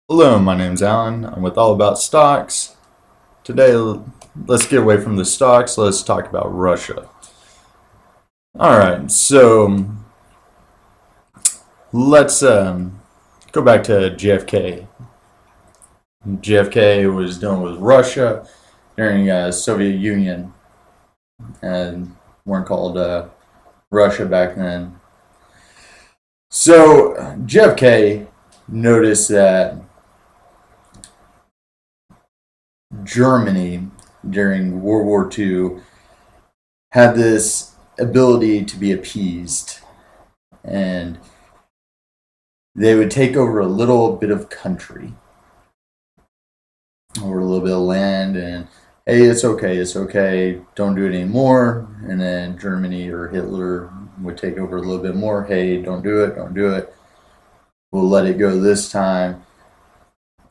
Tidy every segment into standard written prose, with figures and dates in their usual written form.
Hello, my name's Alan. I'm with All About Stocks. Today, let's get away from the stocks. Let's talk about Russia. Alright, so let's go back to JFK. JFK was dealing with Russia during Soviet Union and weren't called Russia back then. So JFK noticed that Germany during World War II had this ability to be appeased, and they would take over a little bit of country or a little bit of land, and hey, it's okay, don't do it anymore. And then Germany or Hitler would take over a little bit more. Hey, don't do it. We'll let it go this time.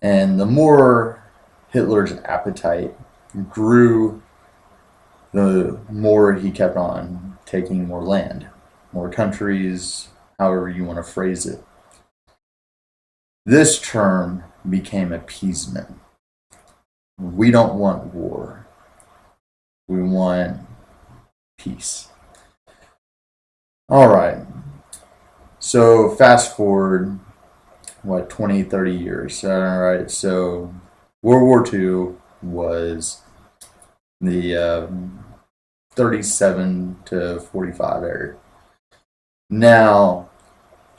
And the more Hitler's appetite grew, the more he kept on taking more land, more countries, however you want to phrase it. This term became appeasement. We don't want war. We want peace. All right. So fast forward, 20, 30 years. All right. So World War II was the 37 to 45 area. Now,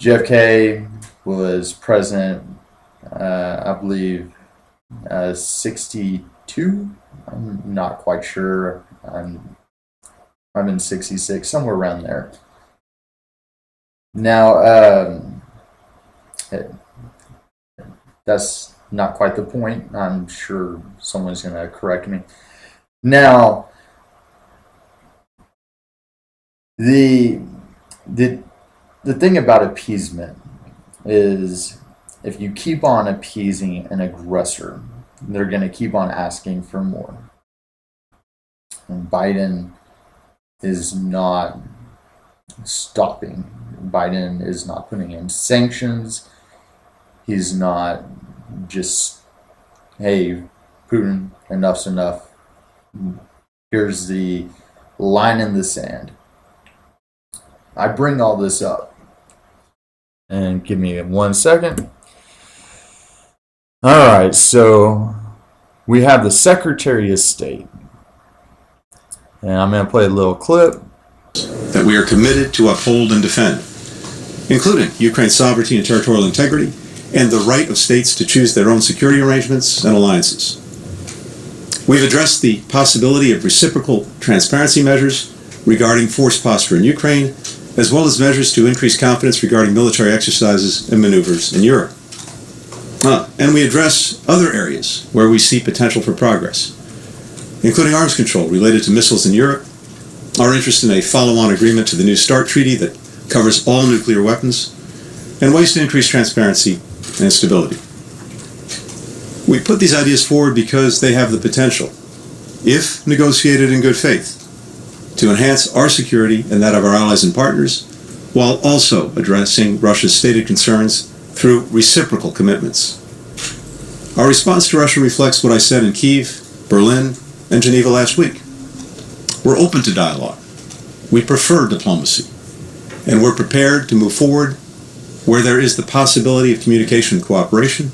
JFK was president, I believe, 62. I'm not quite sure. I'm in 66, somewhere around there. Now, that's not quite the point. I'm sure someone's going to correct me. Now, the thing about appeasement is if you keep on appeasing an aggressor, they're going to keep on asking for more. And Biden is not stopping. Biden is not putting in sanctions. He's not just, hey, Putin, enough's enough. Here's the line in the sand. I bring all this up. And give me 1 second. All right, so we have the Secretary of State. And I'm going to play a little clip. That we are committed to uphold and defend, including Ukraine's sovereignty and territorial integrity, and the right of states to choose their own security arrangements and alliances. We've addressed the possibility of reciprocal transparency measures regarding force posture in Ukraine, as well as measures to increase confidence regarding military exercises and maneuvers in Europe. And we address other areas where we see potential for progress, including arms control related to missiles in Europe, our interest in a follow-on agreement to the New START treaty that covers all nuclear weapons, and ways to increase transparency and stability. We put these ideas forward because they have the potential, if negotiated in good faith, to enhance our security and that of our allies and partners, while also addressing Russia's stated concerns through reciprocal commitments. Our response to Russia reflects what I said in Kyiv, Berlin, and Geneva last week. We're open to dialogue. We prefer diplomacy. And we're prepared to move forward where there is the possibility of communication and cooperation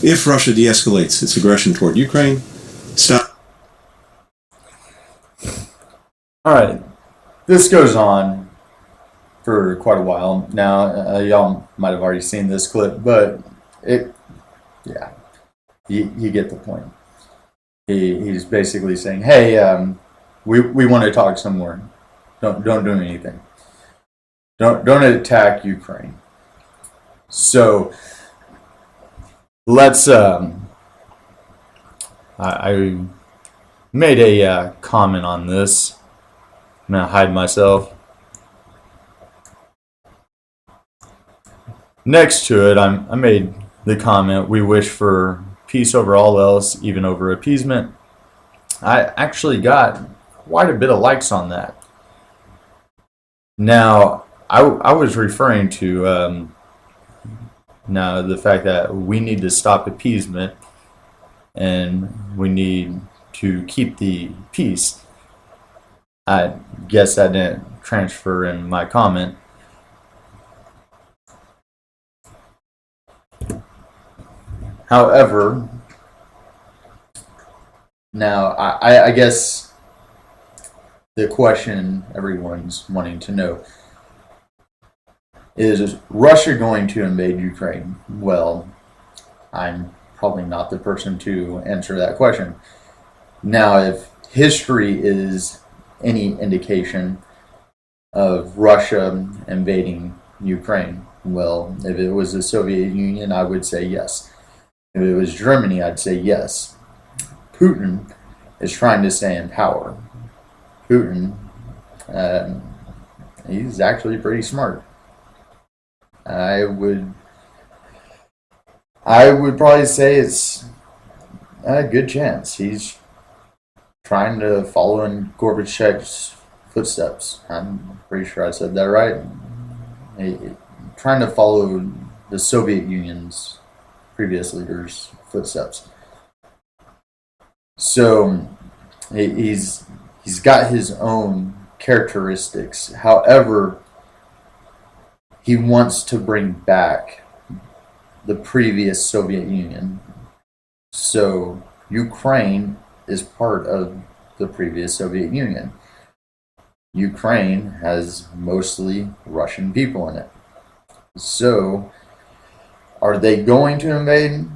if Russia de-escalates its aggression toward Ukraine. All right, this goes on for quite a while now. Y'all might have already seen this clip, but you get the point. He's basically saying, hey, we want to talk some more. Don't do anything. Don't attack Ukraine. So let's. I made a comment on this. I'm gonna hide myself. Next to it, I made the comment, we wish for peace over all else, even over appeasement. I actually got quite a bit of likes on that. Now, I was referring to Now, the fact that we need to stop appeasement and we need to keep the peace, I guess that didn't transfer in my comment. However, now I guess the question everyone's wanting to know is Russia going to invade Ukraine? Well, I'm probably not the person to answer that question. Now, if history is any indication of Russia invading Ukraine, well, if it was the Soviet Union, I would say yes. If it was Germany, I'd say yes. Putin is trying to stay in power. Putin, he's actually pretty smart. I would probably say it's a good chance. He's trying to follow in Gorbachev's footsteps. I'm pretty sure I said that right. Trying to follow the Soviet Union's previous leaders' footsteps. So he's got his own characteristics. However, he wants to bring back the previous Soviet Union. So Ukraine is part of the previous Soviet Union. Ukraine has mostly Russian people in it. So are they going to invade?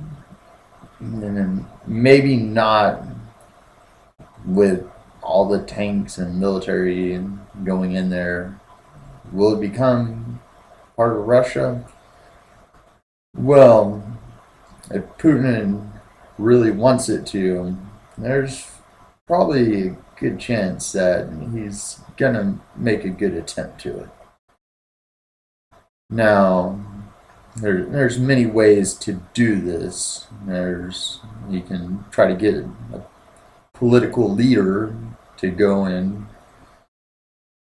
Maybe not with all the tanks and military going in there. Will it become part of Russia? Well, if Putin really wants it to, there's probably a good chance that he's gonna make a good attempt to it. Now, there's many ways to do this. You can try to get a political leader to go in,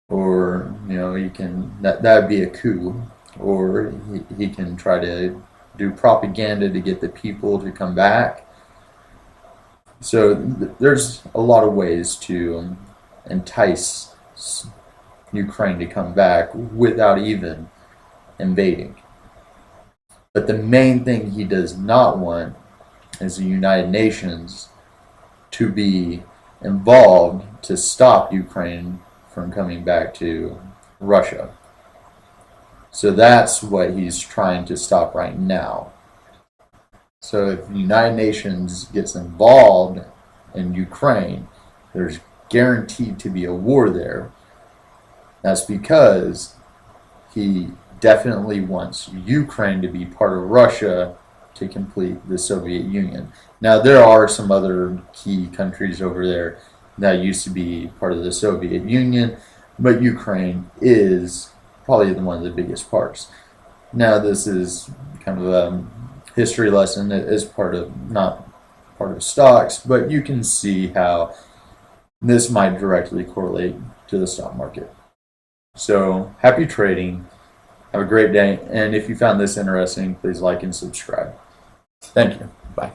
or you can that would be a coup, or he can try to do propaganda to get the people to come back. So there's a lot of ways to entice Ukraine to come back without even invading. But the main thing he does not want is the United Nations to be involved to stop Ukraine from coming back to Russia. So that's what he's trying to stop right now. So if the United Nations gets involved in Ukraine, there's guaranteed to be a war there. That's because he definitely wants Ukraine to be part of Russia to complete the Soviet Union. Now, there are some other key countries over there that used to be part of the Soviet Union, but Ukraine is probably one of the biggest parts. Now, this is kind of a history lesson. It is not part of stocks, but you can see how this might directly correlate to the stock market. So, happy trading. Have a great day. And if you found this interesting, please like and subscribe. Thank you. Bye.